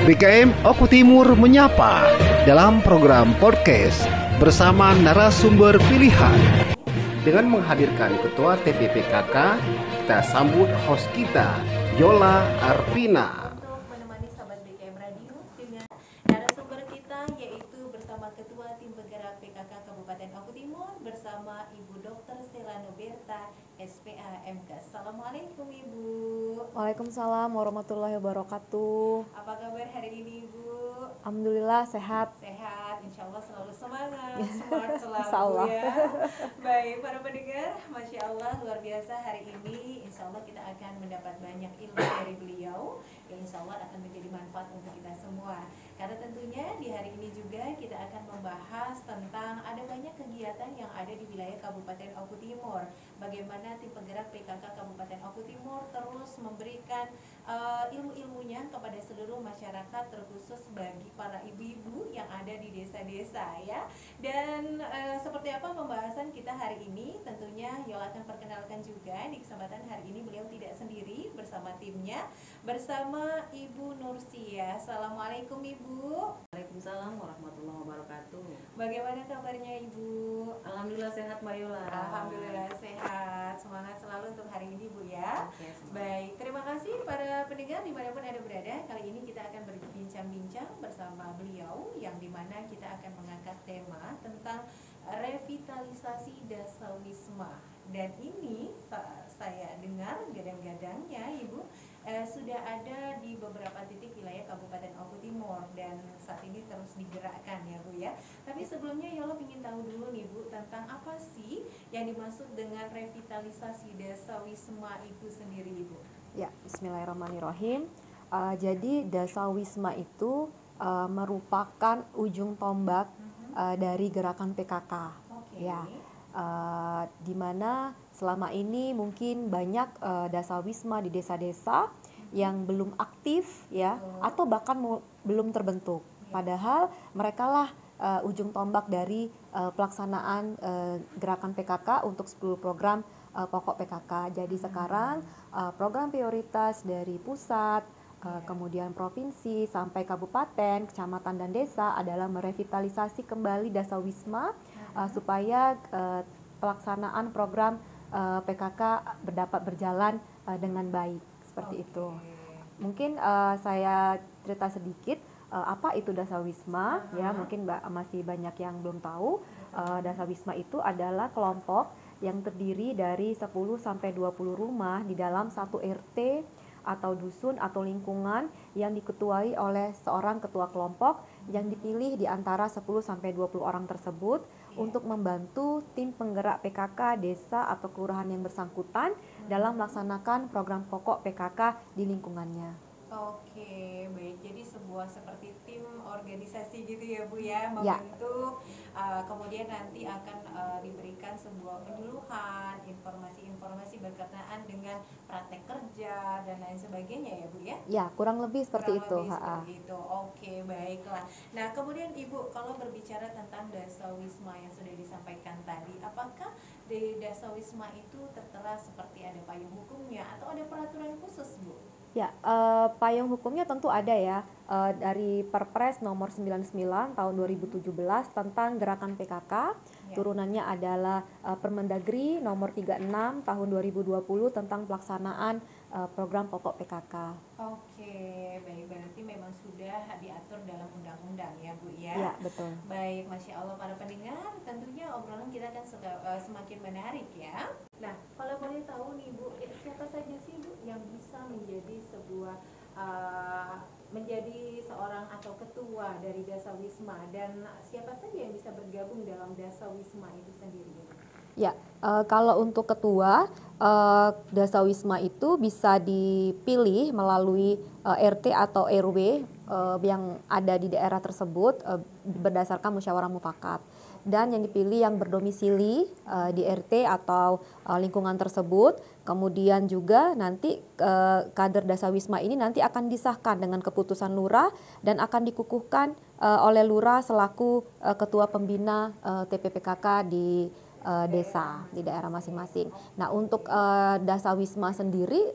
BKM Oku Timur menyapa dalam program podcast bersama narasumber pilihan. Dengan menghadirkan Ketua TPPKK, kita sambut host kita, Yola Arpina. Untuk menemani sahabat BKM Radio dengan narasumber kita yaitu bersama Ketua Tim Penggerak PKK Kabupaten Oku Timur bersama Ibu Dr. Selano Berta, SPA MK. Assalamualaikum Ibu. Waalaikumsalam warahmatullahi wabarakatuh. Apa kabar hari ini Ibu? Alhamdulillah sehat. Sehat, insya Allah selalu semangat, smart selalu Insya Allah. ya. Baik, para pendengar, Masya Allah luar biasa hari ini. Insya Allah kita akan mendapat banyak ilmu dari beliau yang insya Allah akan menjadi manfaat untuk kita semua. Karena tentunya di hari ini juga kita akan membahas tentang ada banyak kegiatan yang ada di wilayah Kabupaten Oku Timur. Bagaimana tim penggerak PKK Kabupaten Oku Timur terus memberikan ilmu-ilmunya kepada seluruh masyarakat, terkhusus bagi para ibu-ibu yang ada di desa-desa ya. Dan seperti apa pembahasan kita hari ini? Tentunya Yola akan perkenalkan juga di kesempatan hari ini beliau tidak sendiri bersama timnya, bersama Ibu Nursia. Assalamualaikum Ibu. Waalaikumsalam warahmatullahi wabarakatuh. Bagaimana kabarnya Ibu? Alhamdulillah sehat Mbak Yola. Alhamdulillah sehat. Semangat selalu untuk hari ini Bu ya. Oke, semangat. Baik, terima kasih para pendengar dimanapun Anda berada. Kali ini kita akan berbincang-bincang bersama beliau yang dimana kita akan mengangkat tema tentang revitalisasi Dasawisma. Dan ini saya dengar gadang-gadangnya Ibu sudah ada di beberapa titik wilayah Kabupaten Oku Timur dan saat ini terus digerakkan ya Bu ya. Tapi sebelumnya Yola ingin tahu dulu nih Bu tentang apa sih yang dimaksud dengan revitalisasi Dasawisma itu sendiri Ibu? Ya, Bismillahirrahmanirrahim. Jadi Dasawisma itu merupakan ujung tombak dari gerakan PKK. Oke. Ya, di mana selama ini mungkin banyak dasawisma di desa-desa yang belum aktif ya, atau bahkan belum terbentuk. Padahal merekalah ujung tombak dari pelaksanaan gerakan PKK untuk 10 program pokok PKK. Jadi sekarang program prioritas dari pusat, kemudian provinsi sampai kabupaten, kecamatan dan desa adalah merevitalisasi kembali dasawisma supaya pelaksanaan program PKK dapat berjalan dengan baik seperti itu. Mungkin saya cerita sedikit apa itu dasawisma ya, mungkin masih banyak yang belum tahu. Dasawisma itu adalah kelompok yang terdiri dari 10 sampai 20 rumah di dalam satu RT atau dusun atau lingkungan yang diketuai oleh seorang ketua kelompok yang dipilih di antara 10 sampai 20 orang tersebut untuk membantu tim penggerak PKK desa atau kelurahan yang bersangkutan dalam melaksanakan program pokok PKK di lingkungannya. Oke, baik. Jadi sebuah seperti tim organisasi gitu ya Bu ya, membentuk. Kemudian nanti akan diberikan sebuah penyuluhan, informasi-informasi berkenaan dengan praktek kerja dan lain sebagainya ya Bu ya. Ya, kurang lebih seperti itu. Seperti itu. Oke, baiklah. Nah, kemudian Ibu kalau berbicara tentang dasawisma yang sudah disampaikan tadi, apakah di dasawisma itu tertera seperti ada payung hukumnya atau ada peraturan khusus Bu? Ya, payung hukumnya tentu ada ya, dari Perpres nomor 99 tahun 2017 tentang gerakan PKK. Turunannya adalah Permendagri nomor 36 tahun 2020 tentang pelaksanaan program pokok PKK. Oke, baik, berarti memang sudah diatur dalam undang-undang ya Bu ya. Ya, betul. Baik, Masya Allah para pendengar, tentunya obrolan kita akan semakin menarik ya. Nah, kalau boleh tahu nih Bu, siapa saja sih Bu yang bisa menjadi menjadi seorang atau ketua dari Dasawisma, dan siapa saja yang bisa bergabung dalam Dasawisma itu sendiri? Ya, kalau untuk ketua Dasawisma itu bisa dipilih melalui RT atau RW yang ada di daerah tersebut berdasarkan musyawarah mufakat. Dan yang dipilih yang berdomisili di RT atau lingkungan tersebut. Kemudian juga nanti kader Dasawisma ini nanti akan disahkan dengan keputusan lurah dan akan dikukuhkan oleh lurah selaku ketua pembina TPPKK di desa di daerah masing-masing. Nah, untuk Dasawisma sendiri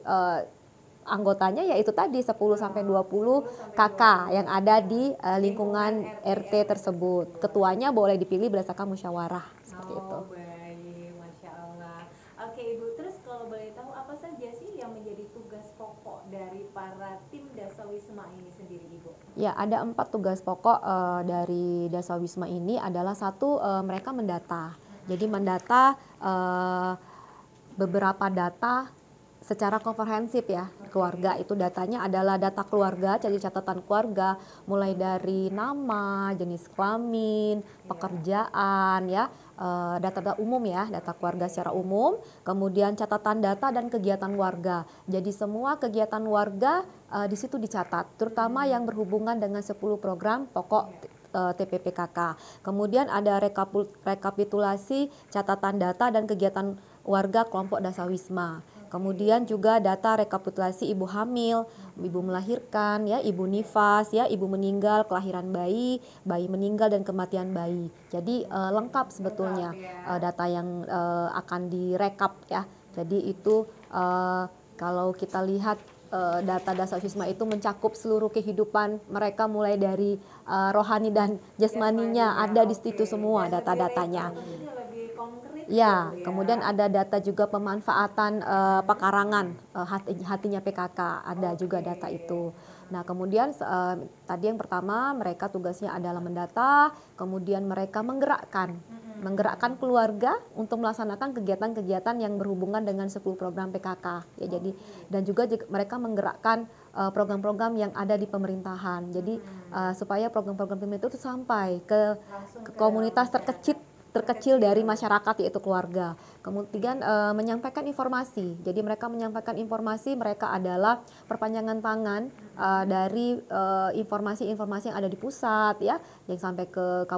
anggotanya yaitu tadi 10 sampai 20 kakak yang ada di lingkungan RT tersebut. Ketuanya boleh dipilih berdasarkan musyawarah seperti itu. Baik, Masya Allah. Oke Ibu, terus kalau boleh tahu apa saja sih yang menjadi tugas pokok dari para tim Dasawisma ini sendiri Ibu? Ya, ada 4 tugas pokok dari Dasawisma ini adalah satu, mereka mendata. Jadi mendata beberapa data secara komprehensif ya. Keluarga itu datanya adalah data keluarga, jadi catatan keluarga mulai dari nama, jenis kelamin, pekerjaan ya, data-data umum ya, data keluarga secara umum, kemudian catatan data dan kegiatan warga. Jadi semua kegiatan warga di situ dicatat, terutama yang berhubungan dengan 10 program pokok TPPKK. Kemudian ada rekapitulasi catatan data dan kegiatan warga kelompok Dasawisma. Kemudian juga data rekapitulasi ibu hamil, ibu melahirkan, ya, ibu nifas, ya, ibu meninggal, kelahiran bayi, bayi meninggal dan kematian bayi. Jadi lengkap sebetulnya data yang akan direkap ya. Jadi itu kalau kita lihat data Dasawisma itu mencakup seluruh kehidupan mereka mulai dari rohani dan jasmaninya ada di situ semua data-datanya. Ya, kemudian ada data juga pemanfaatan pekarangan hatinya PKK, ada juga data itu. Nah, kemudian tadi yang pertama mereka tugasnya adalah mendata, kemudian mereka menggerakkan keluarga untuk melaksanakan kegiatan-kegiatan yang berhubungan dengan 10 program PKK. Ya, jadi dan juga mereka menggerakkan program-program yang ada di pemerintahan. Jadi supaya program-program pemerintah itu sampai ke komunitas terkecil dari masyarakat yaitu keluarga. Kemudian menyampaikan informasi. Jadi mereka menyampaikan informasi, mereka adalah perpanjangan tangan dari informasi-informasi yang ada di pusat ya, yang sampai ke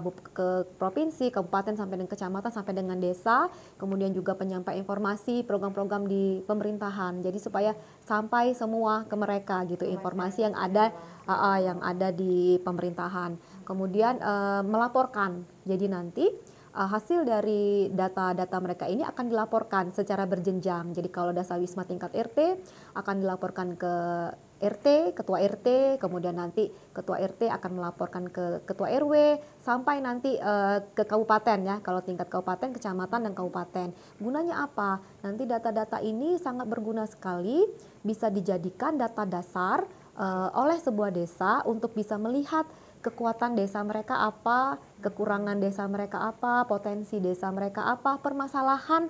provinsi, kabupaten sampai dengan kecamatan sampai dengan desa. Kemudian juga penyampaian informasi program-program di pemerintahan. Jadi supaya sampai semua ke mereka gitu informasi yang ada di pemerintahan. Kemudian melaporkan. Jadi nanti hasil dari data-data mereka ini akan dilaporkan secara berjenjang. Jadi kalau Dasawisma tingkat RT akan dilaporkan ke RT, ketua RT, kemudian nanti ketua RT akan melaporkan ke ketua RW sampai nanti ke kabupaten ya. Kalau tingkat kabupaten, kecamatan dan kabupaten. Gunanya apa? Nanti data-data ini sangat berguna sekali, bisa dijadikan data dasar oleh sebuah desa untuk bisa melihat kekuatan desa mereka apa, kekurangan desa mereka apa, potensi desa mereka apa, permasalahan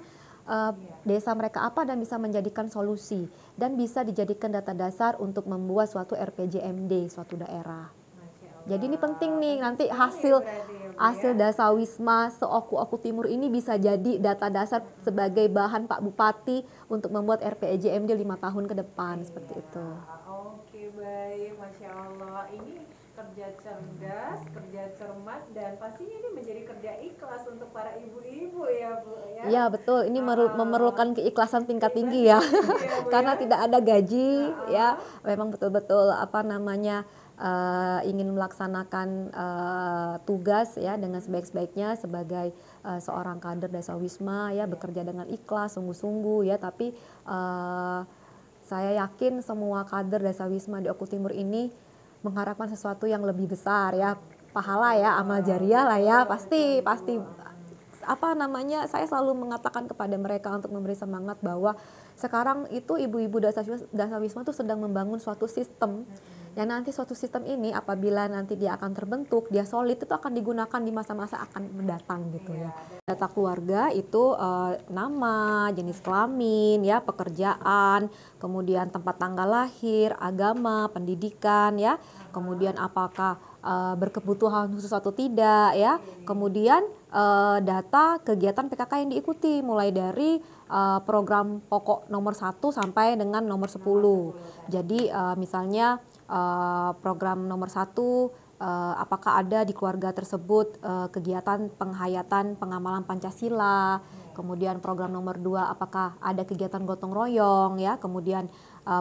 desa mereka apa, dan bisa menjadikan solusi dan bisa dijadikan data dasar untuk membuat suatu RPJMD suatu daerah. Jadi ini penting nih, nanti hasil Dasawisma se-Oku Timur ini bisa jadi data dasar sebagai bahan Pak Bupati untuk membuat RPJMD 5 tahun ke depan seperti itu. Oke, baik, Masya Allah. Ini kerja cerdas, kerja cermat, dan pastinya ini menjadi kerja ikhlas untuk para ibu-ibu ya Bu ya. Ya betul, ini memerlukan keikhlasan tingkat tinggi ya, karena tidak ada gaji ya, memang betul-betul ingin melaksanakan tugas ya dengan sebaik-baiknya sebagai seorang kader Dasawisma ya, bekerja dengan ikhlas, sungguh-sungguh ya, tapi saya yakin semua kader Dasawisma di Oku Timur ini mengharapkan sesuatu yang lebih besar ya, pahala ya, amal jariah lah ya, pasti saya selalu mengatakan kepada mereka untuk memberi semangat bahwa sekarang itu ibu-ibu Dasawisma itu sedang membangun suatu sistem yang nanti suatu sistem ini apabila nanti dia akan terbentuk, dia solid, itu akan digunakan di masa-masa akan mendatang gitu ya. Data keluarga itu nama, jenis kelamin, ya, pekerjaan, kemudian tempat tanggal lahir, agama, pendidikan, ya, kemudian apakah berkebutuhan khusus atau tidak, ya, kemudian data kegiatan PKK yang diikuti mulai dari program pokok nomor 1 sampai dengan nomor 10. Jadi misalnya program nomor 1 apakah ada di keluarga tersebut kegiatan penghayatan pengamalan Pancasila, kemudian program nomor 2 apakah ada kegiatan gotong royong ya, kemudian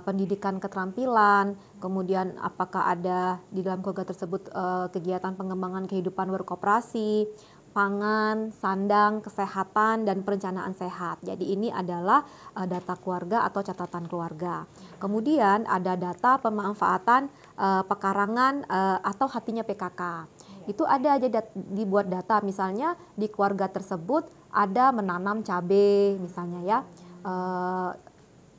pendidikan keterampilan, kemudian apakah ada di dalam keluarga tersebut kegiatan pengembangan kehidupan berkoperasi, pangan, sandang, kesehatan, dan perencanaan sehat. Jadi ini adalah data keluarga atau catatan keluarga. Kemudian ada data pemanfaatan pekarangan atau hatinya PKK. Itu ada aja dibuat data, misalnya di keluarga tersebut ada menanam cabai misalnya ya.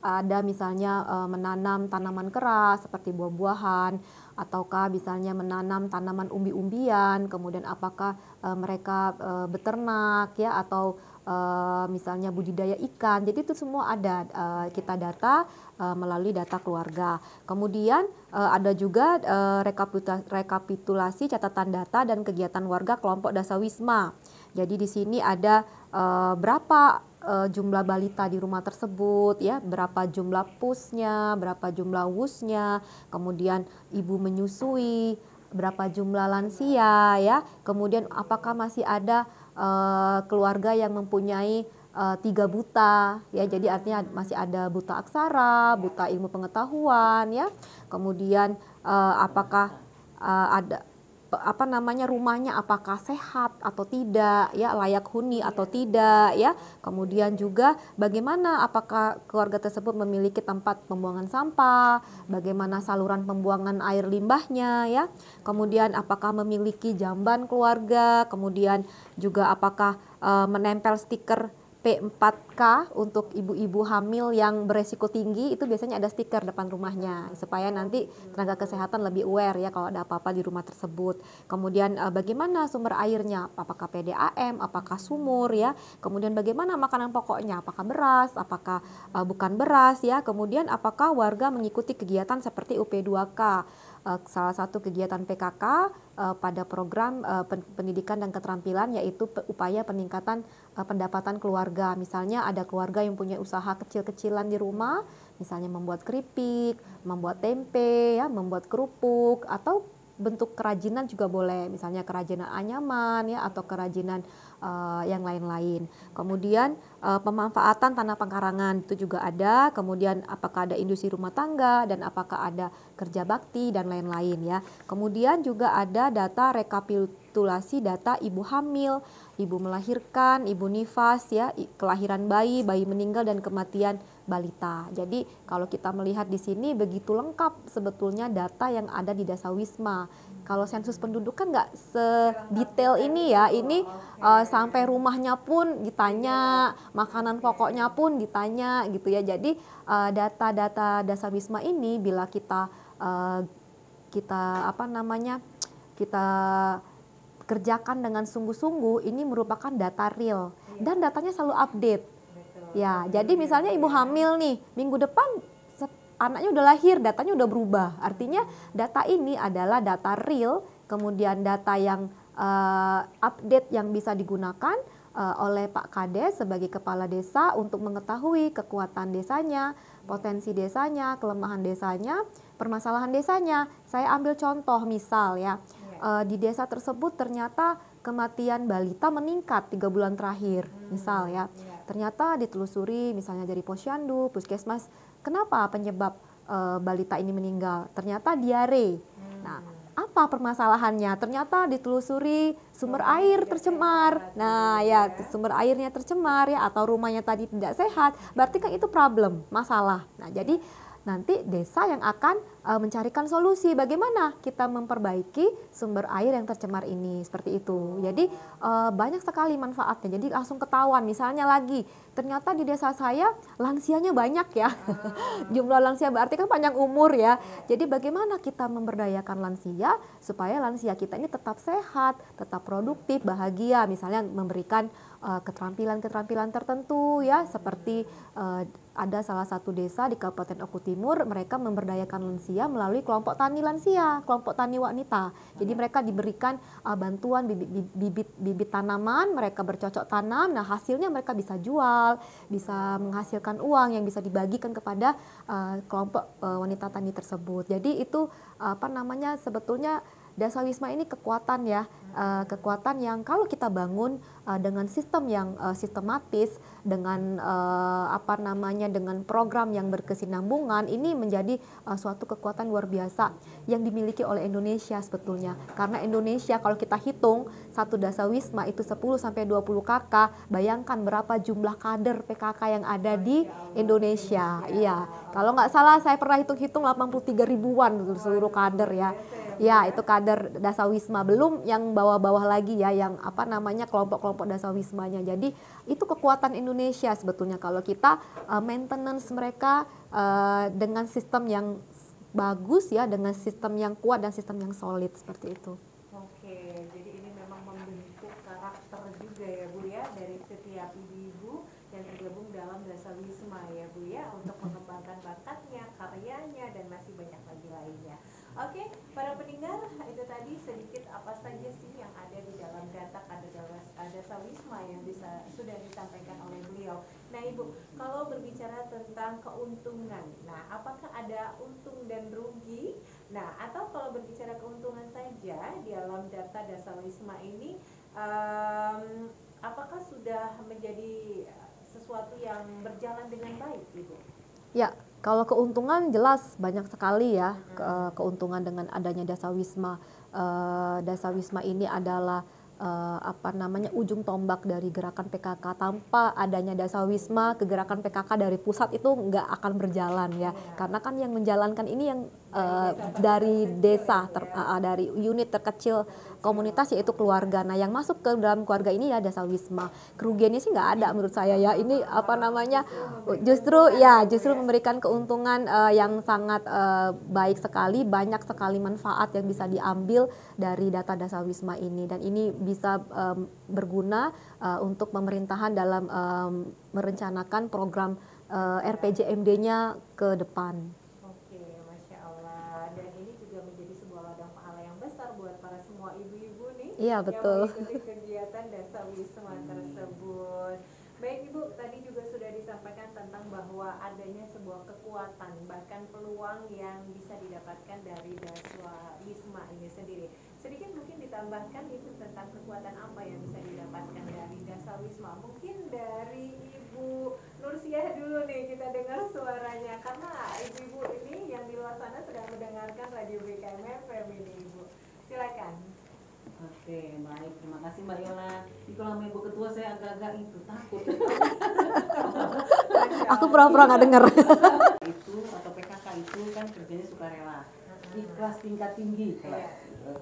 Ada misalnya menanam tanaman keras seperti buah-buahan, ataukah misalnya menanam tanaman umbi-umbian, kemudian apakah mereka beternak ya, atau misalnya budidaya ikan. Jadi itu semua ada kita data melalui data keluarga. Kemudian ada juga rekapitulasi catatan data dan kegiatan warga kelompok dasawisma. Jadi di sini ada berapa jumlah balita di rumah tersebut ya, berapa jumlah pusnya, berapa jumlah wusnya, kemudian ibu menyusui, berapa jumlah lansia ya, kemudian apakah masih ada keluarga yang mempunyai 3 buta ya, jadi artinya masih ada buta aksara, buta ilmu pengetahuan ya, kemudian apakah ada rumahnya apakah sehat atau tidak ya, layak huni atau tidak ya, kemudian juga bagaimana apakah keluarga tersebut memiliki tempat pembuangan sampah, bagaimana saluran pembuangan air limbahnya ya, kemudian apakah memiliki jamban keluarga, kemudian juga apakah menempel stiker P4K untuk ibu-ibu hamil yang beresiko tinggi, itu biasanya ada stiker depan rumahnya supaya nanti tenaga kesehatan lebih aware ya kalau ada apa-apa di rumah tersebut. Kemudian bagaimana sumber airnya, apakah PDAM, apakah sumur ya, kemudian bagaimana makanan pokoknya, apakah beras, apakah bukan beras ya, kemudian apakah warga mengikuti kegiatan seperti UP2K. Salah satu kegiatan PKK pada program pendidikan dan keterampilan yaitu upaya peningkatan pendapatan keluarga. Misalnya ada keluarga yang punya usaha kecil-kecilan di rumah, misalnya membuat keripik, membuat tempe, ya, membuat kerupuk, atau bentuk kerajinan juga boleh, misalnya kerajinan anyaman ya, atau kerajinan yang lain-lain. Kemudian pemanfaatan tanah pengkarangan itu juga ada, kemudian apakah ada industri rumah tangga dan apakah ada kerja bakti dan lain-lain ya. Kemudian juga ada data rekapitulasi data ibu hamil, ibu melahirkan, ibu nifas ya, kelahiran bayi, bayi meninggal dan kematian balita. Jadi kalau kita melihat di sini begitu lengkap sebetulnya data yang ada di Dasawisma. Kalau sensus penduduk kan nggak sedetail ini ya, ini sampai rumahnya pun ditanya, makanan pokoknya pun ditanya gitu ya. Jadi data-data Dasawisma ini bila kita kita kerjakan dengan sungguh-sungguh, ini merupakan data real dan datanya selalu update. Ya, jadi misalnya ibu hamil nih, minggu depan anaknya udah lahir, datanya udah berubah. Artinya data ini adalah data real, kemudian data yang update yang bisa digunakan oleh Pak Kades sebagai kepala desa untuk mengetahui kekuatan desanya, potensi desanya, kelemahan desanya, permasalahan desanya. Saya ambil contoh misal ya, di desa tersebut ternyata kematian balita meningkat 3 bulan terakhir, misal ya. Ternyata ditelusuri misalnya dari Posyandu, Puskesmas, kenapa penyebab balita ini meninggal? Ternyata diare. Nah, apa permasalahannya? Ternyata ditelusuri sumber air tercemar. Nah, ya sumber airnya tercemar ya, atau rumahnya tadi tidak sehat, berarti kan itu problem, masalah. Nah, jadi nanti desa yang akan mencarikan solusi bagaimana kita memperbaiki sumber air yang tercemar ini, seperti itu. Jadi banyak sekali manfaatnya, jadi langsung ketahuan. Misalnya lagi, ternyata di desa saya lansianya banyak ya, jumlah lansia berarti kan panjang umur ya. Jadi bagaimana kita memberdayakan lansia supaya lansia kita ini tetap sehat, tetap produktif, bahagia, misalnya memberikan keterampilan-keterampilan tertentu ya, seperti ada salah satu desa di Kabupaten Oku Timur, mereka memberdayakan lansia melalui kelompok tani lansia, kelompok tani wanita. Jadi mereka diberikan bantuan bibit tanaman, mereka bercocok tanam, nah hasilnya mereka bisa jual, bisa menghasilkan uang yang bisa dibagikan kepada kelompok wanita tani tersebut. Jadi itu sebetulnya Dasawisma ini kekuatan ya, kekuatan yang kalau kita bangun dengan sistem yang sistematis, dengan dengan program yang berkesinambungan, ini menjadi suatu kekuatan luar biasa yang dimiliki oleh Indonesia sebetulnya. Karena Indonesia kalau kita hitung satu Dasawisma itu 10 sampai 20 KK, bayangkan berapa jumlah kader PKK yang ada di Indonesia. Iya, kalau nggak salah saya pernah hitung-hitung 83 ribuan seluruh kader ya. Ya, itu kader Dasawisma, belum yang bawah-bawah lagi ya, yang kelompok-kelompok Dasawismanya. Jadi itu kekuatan Indonesia sebetulnya kalau kita maintenance mereka dengan sistem yang bagus ya, dengan sistem yang kuat dan sistem yang solid seperti itu. Oke, jadi ini memang membentuk karakter juga ya Bu ya, dari setiap ibu-ibu yang tergabung dalam Dasawisma ya Bu ya, untuk mengembangkan bakatnya, karyanya, dan masih banyak lagi lainnya. Oke, para pendengar, itu tadi sedikit apa saja sih yang ada di dalam data kader Dasawisma yang sudah disampaikan oleh beliau. Nah Ibu, kalau berbicara tentang keuntungan, nah apakah ada untung dan rugi? Nah, atau kalau berbicara keuntungan saja di dalam data Dasawisma ini, apakah sudah menjadi sesuatu yang berjalan dengan baik, Ibu? Ya, kalau keuntungan jelas banyak sekali ya, keuntungan dengan adanya Dasawisma. Dasawisma ini adalah ujung tombak dari gerakan PKK. Tanpa adanya Dasawisma, kegerakan PKK dari pusat itu nggak akan berjalan ya. Karena kan yang menjalankan ini yang dari desa, dari unit terkecil komunitas yaitu keluarga. Nah, yang masuk ke dalam keluarga ini ya Dasawisma. Kerugiannya sih nggak ada menurut saya ya. Ini justru memberikan keuntungan yang sangat baik sekali, banyak sekali manfaat yang bisa diambil dari data Dasawisma ini, dan ini bisa berguna untuk pemerintahan dalam merencanakan program RPJMD-nya ke depan. Iya, betul. Yang mengikuti kegiatan Dasawisma tersebut. Baik Ibu, tadi juga sudah disampaikan tentang bahwa adanya sebuah kekuatan, bahkan peluang yang bisa didapatkan dari Dasawisma ini sendiri. Sedikit mungkin ditambahkan itu tentang kekuatan apa yang bisa didapatkan dari Dasawisma. Mungkin dari Ibu Nursiah dulu nih, kita dengar suaranya, karena ibu-ibu ini yang di luar sana sedang mendengarkan Radio BKM FM ini Ibu. Silakan. Oke, baik. Terima kasih Mbak Yola. Ini kalau sama Ibu Ketua saya agak-agak itu takut. Aku pura-pura nggak dengar. Itu atau PKK itu kan kerjanya sukarela, ikhlas tingkat tinggi kalau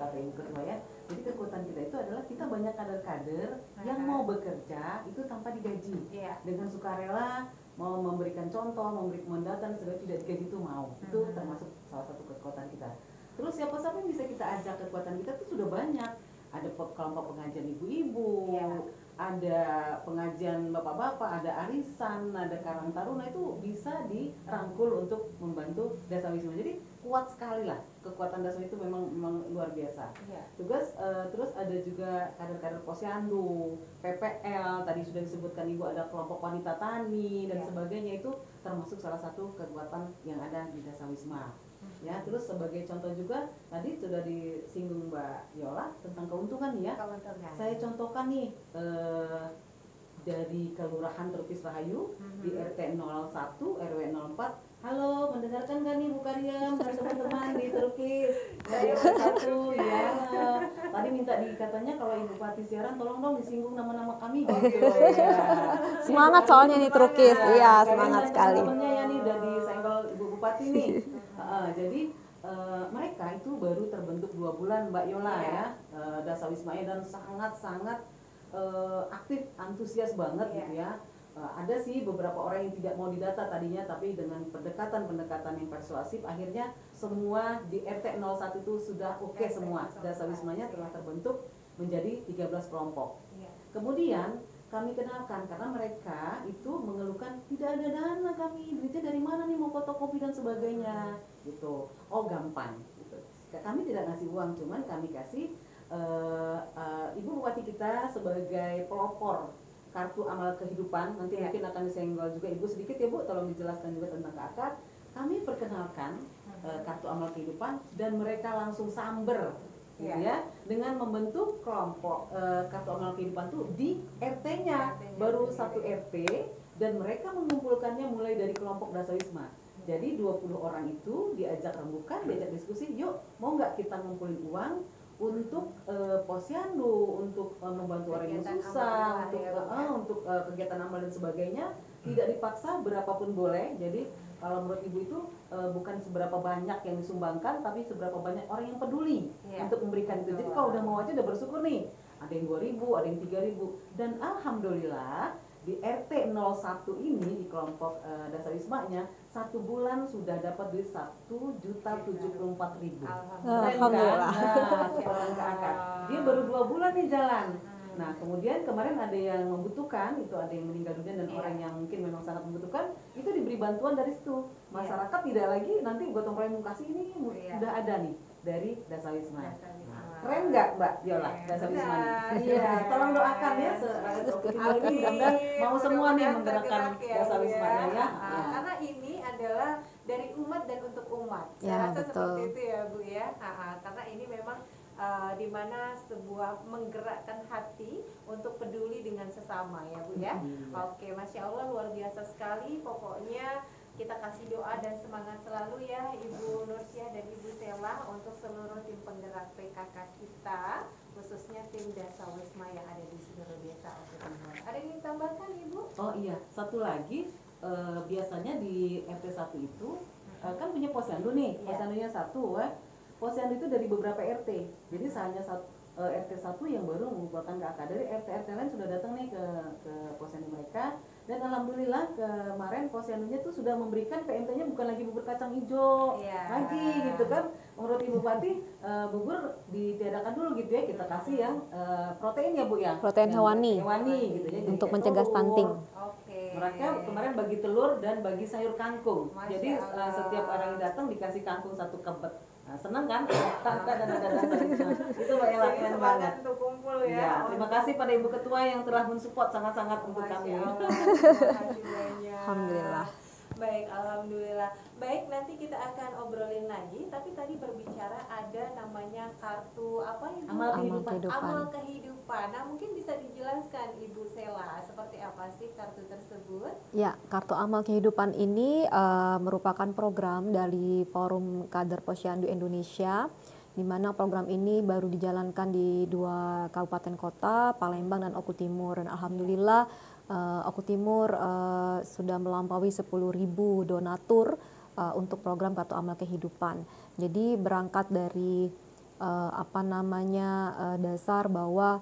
kata Ibu Ketua ya. Jadi kekuatan kita itu adalah kita banyak kader-kader yang mau bekerja itu tanpa digaji, dengan sukarela, mau memberikan contoh, memberikan mandatan, segala tidak digaji itu mau. Itu termasuk salah satu kekuatan kita. Terus siapa-siapa yang bisa kita ajak, kekuatan kita itu sudah banyak. Ada kelompok pengajian ibu-ibu, ada pengajian bapak-bapak, ada arisan, ada karang taruna, itu bisa dirangkul untuk membantu Dasawisma. Jadi kuat sekali lah, kekuatan Dasawisma itu memang luar biasa. Terus ada juga kader-kader posyandu, PPL, tadi sudah disebutkan Ibu, ada kelompok wanita tani dan sebagainya, itu termasuk salah satu kekuatan yang ada di Dasawisma. Ya, terus sebagai contoh juga tadi sudah disinggung Mbak Yola tentang keuntungan ya. Saya contohkan nih dari Kelurahan Turkis Rahayu di RT 01 RW 04. Halo, mendengarkan kan nih Bu Karyam dan teman-teman di Turkis RW 1 ya. Tadi minta katanya kalau Ibu Bupati siaran tolong dong disinggung nama-nama kami gitu ya. Semangat soalnya nih Turkis. Iya, semangat sekali. Temennya ya nih udah disenggol Ibu Bupati nih. Jadi mereka itu baru terbentuk 2 bulan Mbak Yola ya, Dasawisma dan sangat-sangat aktif, antusias banget gitu ya. Ada sih beberapa orang yang tidak mau didata tadinya, tapi dengan pendekatan yang persuasif akhirnya semua di RT 01 itu sudah oke semua. Dasawismanya telah terbentuk menjadi 13 kelompok. Kemudian kami kenalkan karena mereka itu mengeluhkan tidak ada dana, kami duitnya dari mana nih, mau fotokopi dan sebagainya gitu. Oh gampang gitu. Kami tidak ngasih uang, cuman kami kasih Ibu Bupati kita sebagai pelopor kartu amal kehidupan. Nanti mungkin akan disenggol juga Ibu sedikit ya Bu, tolong dijelaskan juga tentang KK. Kami perkenalkan kartu amal kehidupan dan mereka langsung samber gitu ya, dengan membentuk kelompok kartu amal kehidupan tuh di RT-nya, baru satu RT, dan mereka mengumpulkannya mulai dari kelompok dasawisma. Jadi 20 orang itu diajak rembukan, diajak diskusi, yuk mau nggak kita ngumpulin uang untuk posyandu, untuk membantu orang yang susah, untuk kegiatan amal dan sebagainya, tidak dipaksa, berapapun boleh. Jadi kalau menurut ibu itu bukan seberapa banyak yang disumbangkan, tapi seberapa banyak orang yang peduli untuk memberikan itu. Jadi kalau udah mau aja udah bersyukur nih, ada yang 2.000, ada yang 3.000, dan alhamdulillah di RT 01 ini di kelompok dasawismanya 1 bulan sudah dapat duit 1.074.000. Alhamdulillah. Dia baru 2 bulan nih jalan. Nah kemudian kemarin ada yang membutuhkan, itu ada yang meninggal dunia dan orang yang mungkin memang sangat membutuhkan, itu diberi bantuan dari situ. Masyarakat tidak lagi nanti gotong royong kasih, ini sudah ada nih dari dasawisma. Keren nggak Mbak Viola dasawisma ini? Iya, tolong doakan ya. Mudah-mudahan mau semua nih menggerakkan dasawismanya ya. Karena ini adalah dari umat dan untuk umat. Ya, Saya rasa betul. seperti itu ya Bu ya. Karena ini memang di mana sebuah menggerakkan hati untuk peduli dengan sesama ya Bu ya. Oke, Masya Allah luar biasa sekali. Pokoknya kita kasih doa dan semangat selalu ya Ibu Nursyah dan Ibu Sela untuk seluruh tim penggerak PKK kita, khususnya tim dasawisma yang ada di seluruh desa Oku Timur. Ada yang ditambahkan Ibu? Oh iya, satu lagi biasanya di RT 1 itu kan punya posyandu nih, posyandunya satu posyandu itu dari beberapa RT, jadi hanya RT 1 yang baru mengumpulkan KK. Dari RT-RT lain sudah datang nih ke posyandu mereka, dan alhamdulillah kemarin posyandunya tuh sudah memberikan PMT-nya bukan lagi bubur kacang hijau lagi gitu kan. Menurut Ibu Bupati bubur ditiadakan dulu gitu ya, kita kasih yang protein ya Bu ya, Protein hewani gitu ya, untuk mencegah stunting. Mereka kemarin bagi telur dan bagi sayur kangkung. Jadi setiap orang yang datang dikasih kangkung 1 kebet. Nah, senang kan? Dan ada dasawisma. Itu Mbak Ella, keren banget. Untuk kumpul ya. Ya, terima kasih pada Ibu Ketua yang telah mensupport sangat-sangat untuk kami. Terima kasih banyak. Alhamdulillah. Baik, alhamdulillah. Baik, nanti kita akan obrolin lagi. Tapi tadi berbicara ada namanya kartu apa Ibu? Amal kehidupan. Amal kehidupan. Nah, mungkin bisa dijelaskan Ibu Sela seperti apa sih kartu tersebut? Ya, kartu amal kehidupan ini merupakan program dari Forum Kader Posyandu Indonesia, di mana program ini baru dijalankan di 2 kabupaten kota, Palembang dan Oku Timur. Dan alhamdulillah Oku Timur sudah melampaui 10.000 donatur untuk program kartu amal kehidupan. Jadi berangkat dari dasar bahwa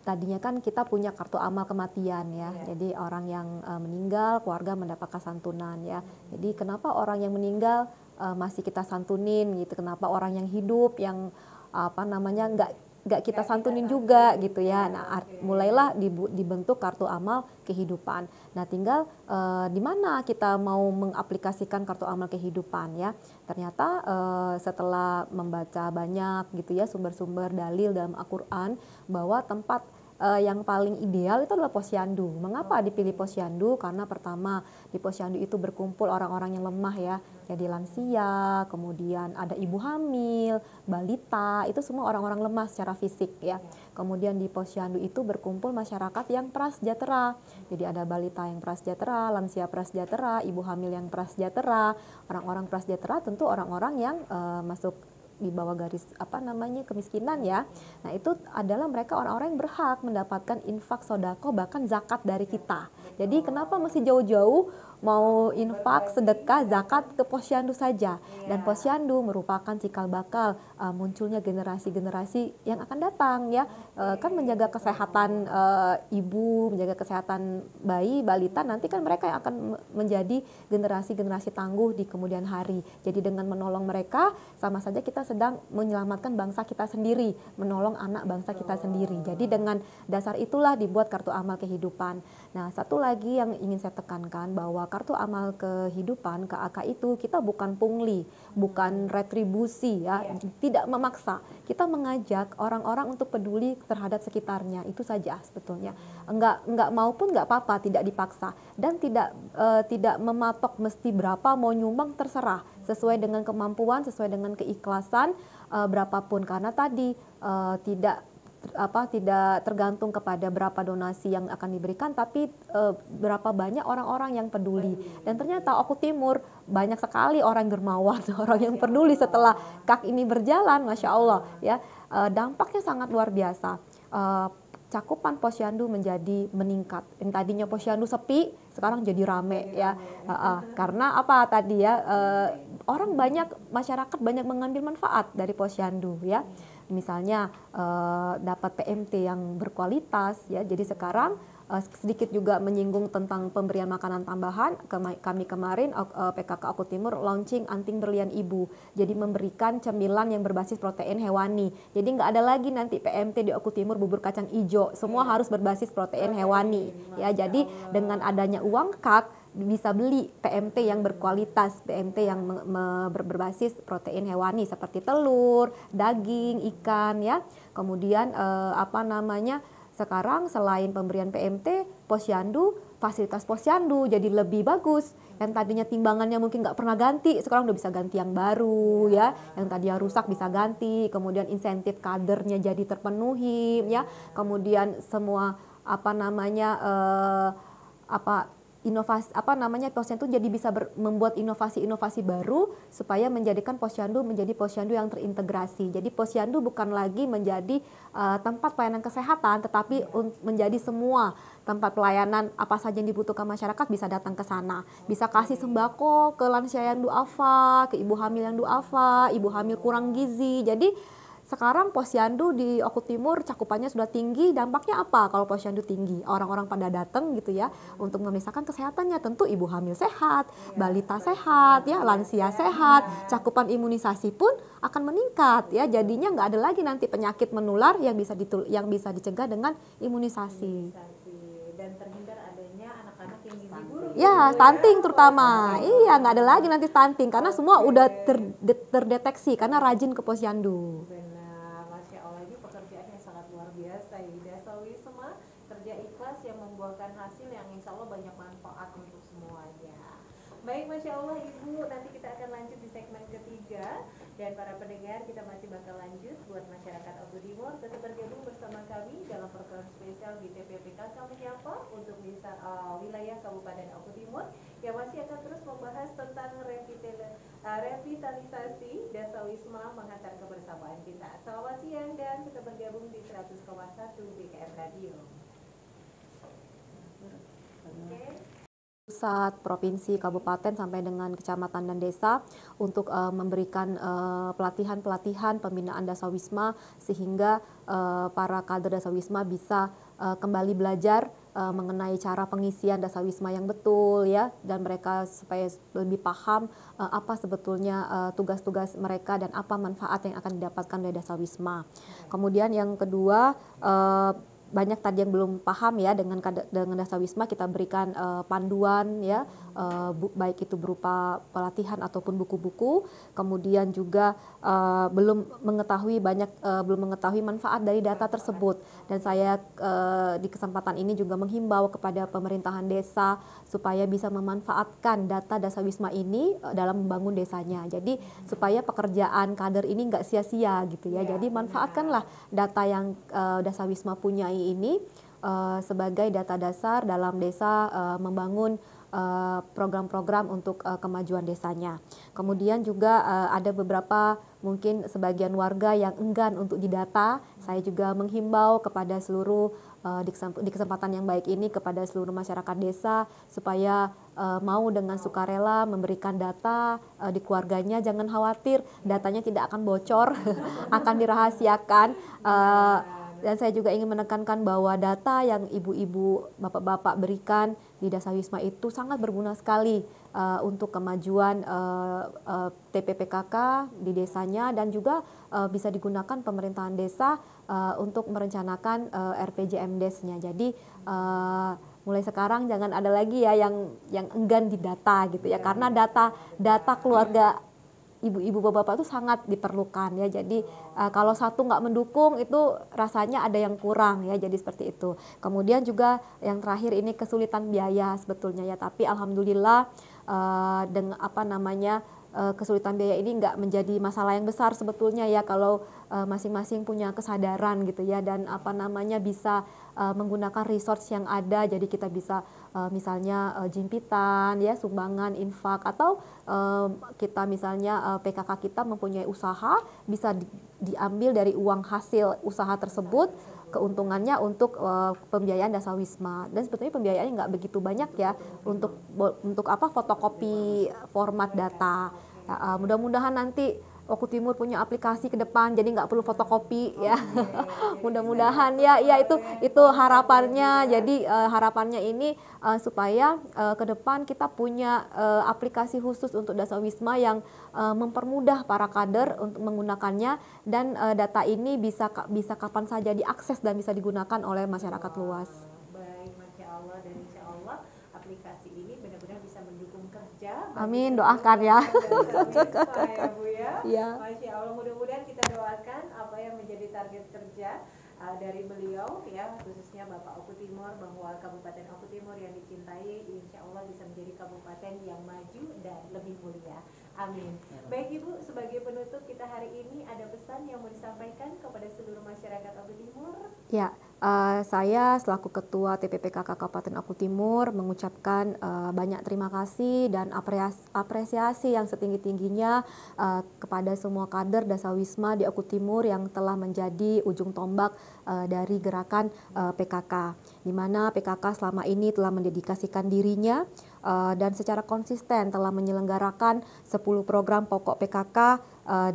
tadinya kan kita punya kartu amal kematian ya. Jadi orang yang meninggal, keluarga mendapatkan santunan ya. Jadi kenapa orang yang meninggal masih kita santunin gitu? Kenapa orang yang hidup yang nggak kita santunin juga gitu ya. Nah, mulailah dibentuk kartu amal kehidupan. Nah, tinggal di mana kita mau mengaplikasikan kartu amal kehidupan ya. Ternyata setelah membaca banyak gitu ya sumber-sumber dalil dalam Al-Qur'an bahwa tempat yang paling ideal itu adalah posyandu. Mengapa dipilih posyandu? Karena pertama di posyandu itu berkumpul orang-orang yang lemah ya, jadi lansia, kemudian ada ibu hamil, balita, itu semua orang-orang lemah secara fisik ya. Kemudian di posyandu itu berkumpul masyarakat yang prasejahtera. Jadi ada balita yang prasejahtera, lansia prasejahtera, ibu hamil yang prasejahtera. Orang-orang prasejahtera tentu orang-orang yang masuk di bawah garis kemiskinan ya. Nah, itu adalah mereka orang-orang yang berhak mendapatkan infak, sodako, bahkan zakat dari kita. Jadi kenapa mesti jauh-jauh mau infak, sedekah, zakat ke posyandu saja? Dan posyandu merupakan cikal bakal munculnya generasi-generasi yang akan datang ya. Kan menjaga kesehatan ibu, menjaga kesehatan bayi, balita, nanti kan mereka yang akan menjadi generasi-generasi tangguh di kemudian hari. Jadi dengan menolong mereka sama saja kita sedang menyelamatkan bangsa kita sendiri, menolong anak bangsa kita sendiri. Jadi dengan dasar itulah dibuat kartu amal kehidupan. Nah, satu lagi yang ingin saya tekankan bahwa kartu amal kehidupan KAK itu kita bukan pungli, bukan retribusi ya, tidak memaksa. Kita mengajak orang-orang untuk peduli terhadap sekitarnya, itu saja sebetulnya. Enggak mau pun enggak apa-apa, tidak dipaksa dan tidak mematok mesti berapa, mau nyumbang terserah sesuai dengan kemampuan, sesuai dengan keikhlasan berapapun, karena tadi tidak tergantung kepada berapa donasi yang akan diberikan, tapi berapa banyak orang-orang yang peduli. Dan ternyata Oku Timur banyak sekali orang dermawan, orang yang peduli setelah KAK ini berjalan, Masya Allah ya. Dampaknya sangat luar biasa. Cakupan posyandu menjadi meningkat. Yang tadinya posyandu sepi, sekarang jadi rame ya. Karena apa tadi ya? Orang banyak, masyarakat banyak mengambil manfaat dari posyandu ya. Misalnya dapat PMT yang berkualitas ya. Jadi sekarang sedikit juga menyinggung tentang pemberian makanan tambahan. Kami kemarin PKK Oku Timur launching anting berlian ibu. Jadi memberikan cemilan yang berbasis protein hewani. Jadi nggak ada lagi nanti PMT di Oku Timur bubur kacang ijo. Semua harus berbasis protein hewani. Ya, jadi dengan adanya uang KAK bisa beli PMT yang berkualitas, PMT yang berbasis protein hewani seperti telur, daging, ikan ya. Kemudian sekarang selain pemberian PMT, posyandu, fasilitas posyandu jadi lebih bagus. Yang tadinya timbangannya mungkin nggak pernah ganti, sekarang udah bisa ganti yang baru ya. Yang tadinya rusak bisa ganti, kemudian insentif kadernya jadi terpenuhi ya. Kemudian semua inovasi posyandu jadi bisa membuat inovasi-inovasi baru supaya menjadikan posyandu menjadi posyandu yang terintegrasi. Jadi posyandu bukan lagi menjadi tempat pelayanan kesehatan, tetapi menjadi semua tempat pelayanan apa saja yang dibutuhkan masyarakat bisa datang ke sana. Bisa kasih sembako ke lansia yang duafa, ke ibu hamil yang duafa, ibu hamil kurang gizi. Jadi sekarang posyandu di Oku Timur cakupannya sudah tinggi. Dampaknya apa kalau posyandu tinggi? Orang-orang pada datang gitu ya untuk memeriksakan kesehatannya. Tentu ibu hamil sehat, balita sehat, ya lansia sehat. Cakupan imunisasi pun akan meningkat ya. Jadinya nggak ada lagi nanti penyakit menular yang bisa dicegah dengan imunisasi. Dan terhindar adanya anak-anak yang gizi buruk. Ya, stunting terutama. Iya, nggak ada lagi nanti stunting karena semua udah terdeteksi karena rajin ke posyandu. Membuahkan hasil yang insya Allah banyak manfaat untuk semuanya. Baik, Masya Allah Ibu, nanti kita akan lanjut di segmen ketiga. Dan para pendengar, kita masih bakal lanjut buat masyarakat Oku Timur tetap bergabung bersama kami dalam program spesial di TPPKK Menyapa untuk wilayah Kabupaten Oku Timur yang masih akan terus membahas tentang revitalisasi Dasawisma mengantar kebersamaan kita. Selamat siang dan tetap bergabung di 100,1 BKM Radio. Pusat, provinsi, kabupaten sampai dengan kecamatan dan desa untuk memberikan pelatihan-pelatihan pembinaan Dasawisma sehingga para kader Dasawisma bisa kembali belajar mengenai cara pengisian Dasawisma yang betul ya, dan mereka supaya lebih paham apa sebetulnya tugas-tugas mereka dan apa manfaat yang akan didapatkan dari Dasawisma. Kemudian yang kedua, banyak tadi yang belum paham ya dengan Dasawisma, kita berikan panduan ya, baik itu berupa pelatihan ataupun buku-buku. Kemudian juga belum mengetahui manfaat dari data tersebut, dan saya di kesempatan ini juga menghimbau kepada pemerintahan desa supaya bisa memanfaatkan data Dasawisma ini dalam membangun desanya. Jadi supaya pekerjaan kader ini nggak sia-sia gitu ya. Jadi manfaatkanlah data yang Dasawisma punya ini sebagai data dasar dalam desa membangun program-program untuk kemajuan desanya. Kemudian juga ada beberapa mungkin sebagian warga yang enggan untuk didata. Saya juga menghimbau kepada seluruh di kesempatan yang baik ini kepada seluruh masyarakat desa supaya mau dengan sukarela memberikan data di keluarganya. Jangan khawatir, datanya tidak akan bocor, akan dirahasiakan. Dan saya juga ingin menekankan bahwa data yang ibu-ibu, bapak-bapak berikan di Dasawisma itu sangat berguna sekali untuk kemajuan TPPKK di desanya, dan juga bisa digunakan pemerintahan desa untuk merencanakan RPJMDes-nya. Jadi mulai sekarang jangan ada lagi ya yang enggan di data gitu ya, karena data keluarga ibu-ibu bapak-bapak itu sangat diperlukan ya. Jadi kalau satu nggak mendukung itu rasanya ada yang kurang ya, jadi seperti itu. Kemudian juga yang terakhir ini kesulitan biaya sebetulnya ya, tapi alhamdulillah dengan kesulitan biaya ini nggak menjadi masalah yang besar sebetulnya ya, kalau masing-masing punya kesadaran gitu ya, dan bisa menggunakan resource yang ada. Jadi kita bisa misalnya jimpitan ya, sumbangan, infak, atau kita misalnya PKK kita mempunyai usaha, bisa diambil dari uang hasil usaha tersebut keuntungannya untuk pembiayaan dasawisma. Dan sebetulnya pembiayaannya nggak begitu banyak ya untuk fotokopi format data. Mudah-mudahan nanti Oku Timur punya aplikasi ke depan, jadi nggak perlu fotokopi ya. Mudah-mudahan ya itu harapannya. Jadi harapannya ini supaya ke depan kita punya aplikasi khusus untuk dasawisma yang mempermudah para kader untuk menggunakannya, dan data ini bisa kapan saja diakses dan bisa digunakan oleh masyarakat luas. Baik, Masya Allah, dan Insya Allah aplikasi ini benar-benar bisa mendukung kerja. Amin, doakan ya. Ya Bu ya. Ya. Masya Allah, mudah-mudahan kita doakan apa yang menjadi target kerja dari beliau ya, khususnya Bapak Oku Timur, bahwa Kabupaten Oku Timur yang dicintai Insya Allah bisa menjadi kabupaten yang maju dan lebih mulia. Amin. Baik Ibu, sebagai penutup kita hari ini, ada pesan yang mau disampaikan kepada seluruh masyarakat Oku Timur? Ya, saya selaku Ketua TPPKK Kabupaten Oku Timur mengucapkan banyak terima kasih dan apresiasi yang setinggi-tingginya kepada semua kader dasawisma di Oku Timur yang telah menjadi ujung tombak dari gerakan PKK, di mana PKK selama ini telah mendedikasikan dirinya dan secara konsisten telah menyelenggarakan 10 program pokok PKK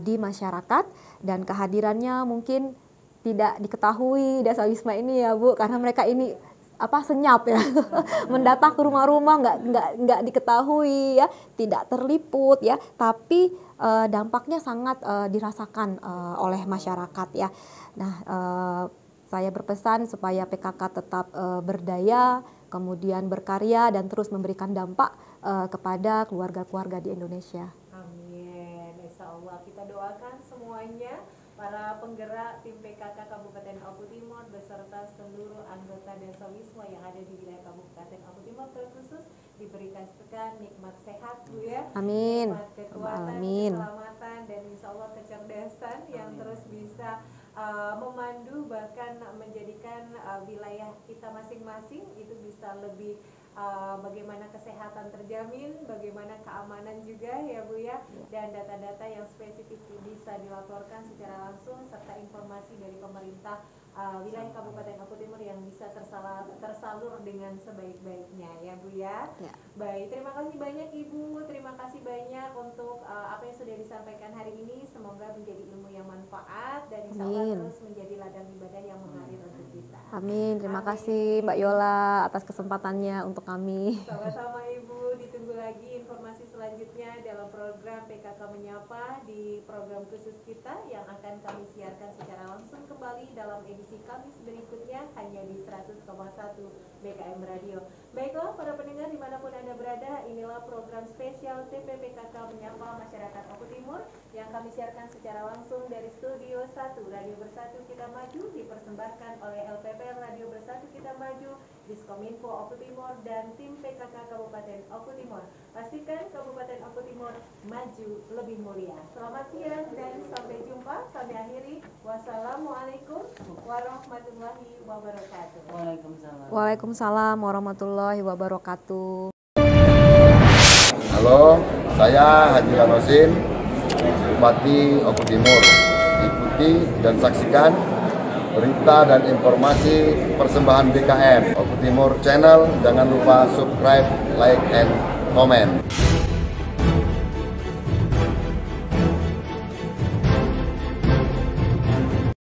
di masyarakat, dan kehadirannya mungkin tidak diketahui dasawisma ini ya Bu, karena mereka ini senyap ya, mendata ke rumah-rumah nggak diketahui ya, tidak terliput ya, tapi dampaknya sangat dirasakan oleh masyarakat ya. Nah, saya berpesan supaya PKK tetap berdaya, kemudian berkarya dan terus memberikan dampak kepada keluarga-keluarga di Indonesia. Amin. Insya Allah kita doakan semuanya, para penggerak tim PKK Kabupaten Oku Timur beserta seluruh anggota dasawisma yang ada di wilayah Kabupaten Oku Timur terkhusus diberikan nikmat sehat Bu ya. Amin. Nikmat kekuatan, keselamatan, dan insya Allah kecerdasan yang terus bisa memandu, bahkan menjadikan wilayah kita masing-masing itu bisa lebih bagaimana kesehatan terjamin, bagaimana keamanan juga ya Bu ya, dan data-data yang spesifik bisa dilaporkan secara langsung, serta informasi dari pemerintah wilayah Kabupaten Oku Timur yang bisa tersalur dengan sebaik-baiknya ya Bu ya. Baik, terima kasih banyak Ibu, terima kasih banyak untuk apa yang sudah disampaikan hari ini. Semoga menjadi ilmu yang manfaat dan insya Allah terus menjadi ladang ibadah yang mengalir untuk kita. Amin, terima kasih Mbak Yola atas kesempatannya untuk kami. Sama-sama Ibu, ditunggu lagi informasi selanjutnya dalam program PKK Menyapa di program khusus kita yang akan kami siarkan secara langsung kembali dalam edisi Kamis berikutnya hanya di 100,1 BKM Radio. Baiklah para pendengar dimanapun Anda berada, inilah program spesial TPPKK Menyapa Masyarakat Oku Timur yang kami siarkan secara langsung dari Studio 1 Radio Bersatu Kita Maju, dipersembahkan oleh LPP Radio Bersatu Kita Maju, Diskominfo Oku Timur, dan tim PKK Kabupaten Oku Timur. Pastikan Kabupaten Oku Timur maju lebih mulia. Selamat siang dan sampai jumpa. Kami akhiri. Wassalamualaikum warahmatullahi wabarakatuh. Waalaikumsalam warahmatullahi wabarakatuh. Halo, saya Haji Lanosin, Bupati Oku Timur. Ikuti dan saksikan berita dan informasi persembahan BKM Oku Timur Channel. Jangan lupa subscribe, like, and comment.